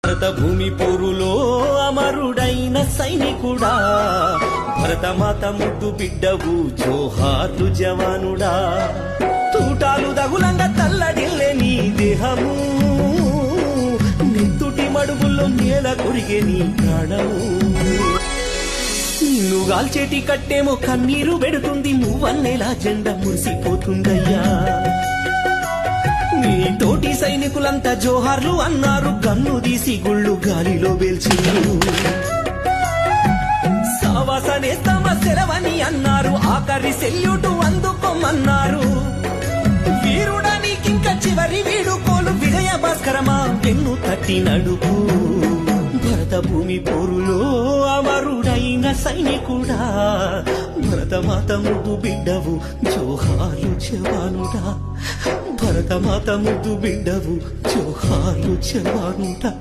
భరత భూమి పోరులో అమరుడైన సైనికుడా, భరతమాత ముద్దు బిడ్డవు జోహార్లు జవానుడా. తూటాలు దగులంగా తల్లడిల్లే నీ దేహము, నెత్తుటి మడుగుల్లో నేల కొరిగే నీ ప్రాణము. నిన్ను గాల్చేటి కట్టేమో కన్నీరు పెడుతుంది, నువ్వన్నేలా జెండా మురిసిపోతుందయ్యా. నీ తోటి సైనికులంతా జోహార్లు అన్నారు, కన్ను తీసి గుళ్ళు గాలిలో వేల్చిరు. సావాసనే సమస్యలవని అన్నారు, ఆఖరి సెల్యూటు అందుకోమన్నారు. వీరుడా నీకింక చివరి వీడుకోలు, విజయ భాస్కరమా వెన్ను తట్టి నడుపు. భరత భూమి పోరులో అమరుడైన సైనికుడా, భరతమాత ముద్దు బిడ్డవు జోహార్లు జవానుడా. భరతమాత ముద్దు బిడ్డవు జోహార్లు జవానుడా.